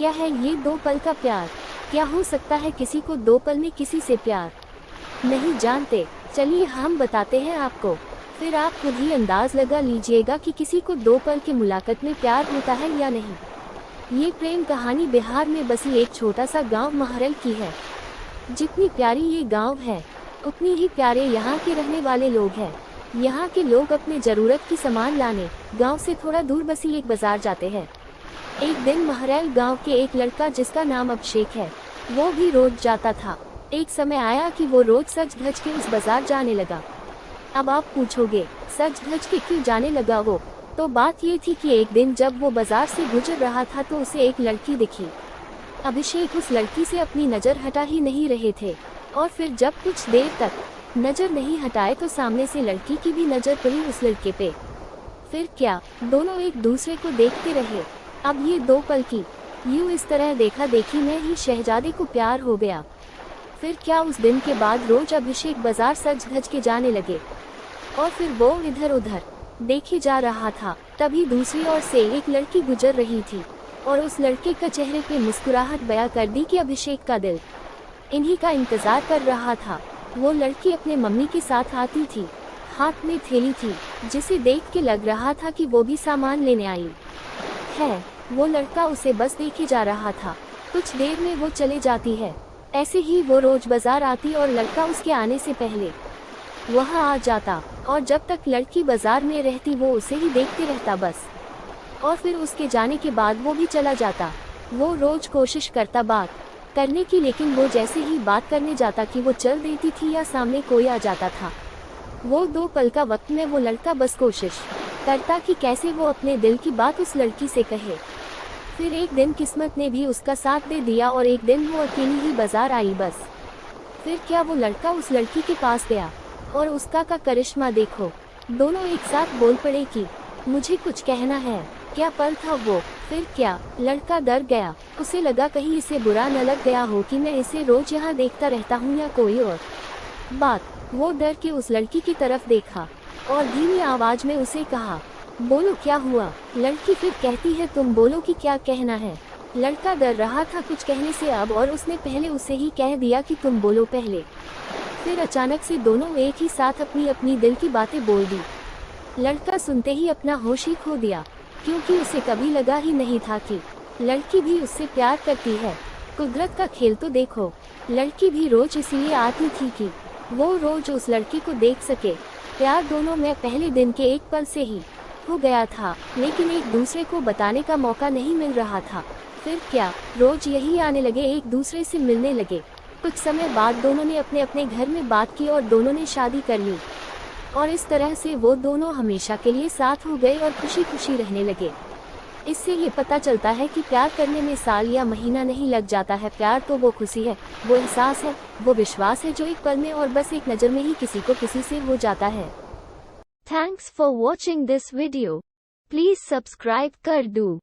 क्या है ये दो पल का प्यार? क्या हो सकता है किसी को दो पल में किसी से प्यार? नहीं जानते? चलिए हम बताते हैं आपको, फिर आप खुद ही अंदाज लगा लीजिएगा कि किसी को दो पल की मुलाकात में प्यार होता है या नहीं। ये प्रेम कहानी बिहार में बसी एक छोटा सा गांव महरल की है। जितनी प्यारी ये गांव है, उतनी ही प्यारे यहाँ के रहने वाले लोग हैं। यहाँ के लोग अपने जरूरत की सामान लाने गांव से थोड़ा दूर बसी एक बाजार जाते हैं। एक दिन महरैल गांव के एक लड़का जिसका नाम अभिषेक है, वो भी रोज जाता था। एक समय आया कि वो रोज सज धज के उस बाजार जाने लगा। अब आप पूछोगे सज धज के क्यों जाने लगा वो? तो बात ये थी कि एक दिन जब वो बाजार से गुजर रहा था तो उसे एक लड़की दिखी। अभिषेक उस लड़की से अपनी नज़र हटा ही नहीं रहे थे, और फिर जब कुछ देर तक नज़र नहीं हटाए तो सामने से लड़की की भी नज़र पड़ी उस लड़के पे। फिर क्या, दोनों एक दूसरे को देखते रहे। अब ये दो पल की यूं इस तरह देखा देखी में ही शहजादे को प्यार हो गया। फिर क्या, उस दिन के बाद रोज अभिषेक बाजार सज धज के जाने लगे, और फिर वो इधर उधर देखे जा रहा था। तभी दूसरी ओर से एक लड़की गुजर रही थी, और उस लड़के का चेहरे पे मुस्कुराहट बयां कर दी कि अभिषेक का दिल इन्हीं का इंतजार कर रहा था। वो लड़की अपने मम्मी के साथ आती थी, हाथ में थैली थी, जिसे देख के लग रहा था कि वो भी सामान लेने आई है। वो लड़का उसे बस देखे जा रहा था। कुछ देर में वो चले जाती है। ऐसे ही वो रोज बाजार आती और लड़का उसके आने से पहले वहाँ आ जाता, और जब तक लड़की बाजार में रहती वो उसे ही देखते रहता बस। और फिर उसके जाने के बाद वो भी चला जाता। वो रोज कोशिश करता बात करने की, लेकिन वो जैसे ही बात करने जाता कि वो चल देती थी या सामने कोई आ जाता था। वो दो पल का वक्त में वो लड़का बस कोशिश करता कि कैसे वो अपने दिल की बात उस लड़की से कहे। फिर एक दिन किस्मत ने भी उसका साथ दे दिया और एक दिन वो अकेली ही बाजार आई बस। फिर क्या, वो लड़का उस लड़की के पास गया और उसका का करिश्मा देखो। दोनों एक साथ बोल पड़े कि मुझे कुछ कहना है। क्या पल था वो। फिर क्या, लड़का डर गया। उसे लगा कहीं इसे बुरा न लग गया हो कि मैं इसे रोज यहाँ देखता रहता हूँ या कोई और बात। वो डर के उस लड़की की तरफ देखा और धीमी आवाज में उसे कहा, बोलो क्या हुआ। लड़की फिर कहती है, तुम बोलो कि क्या कहना है। लड़का डर रहा था कुछ कहने से अब, और उसने पहले उसे ही कह दिया कि तुम बोलो पहले। फिर अचानक से दोनों एक ही साथ अपनी अपनी दिल की बातें बोल दी। लड़का सुनते ही अपना होश ही खो दिया, क्योंकि उसे कभी लगा ही नहीं था कि लड़की भी उससे प्यार करती है। कुदरत का खेल तो देखो। लड़की भी रोज इसलिए आती थी कि वो रोज उस लड़की को देख सके। प्यार दोनों में पहले दिन के एक पल से ही हो गया था, लेकिन एक दूसरे को बताने का मौका नहीं मिल रहा था। फिर क्या, रोज यही आने लगे, एक दूसरे से मिलने लगे। कुछ समय बाद दोनों ने अपने अपने घर में बात की और दोनों ने शादी कर ली, और इस तरह से वो दोनों हमेशा के लिए साथ हो गए और खुशी खुशी रहने लगे। इससे ये पता चलता है कि प्यार करने में साल या महीना नहीं लग जाता है। प्यार तो वो खुशी है, वो एहसास है, वो विश्वास है जो एक पल में और बस एक नज़र में ही किसी को किसी से हो जाता है। Thanks for watching this video. Please subscribe कर दो।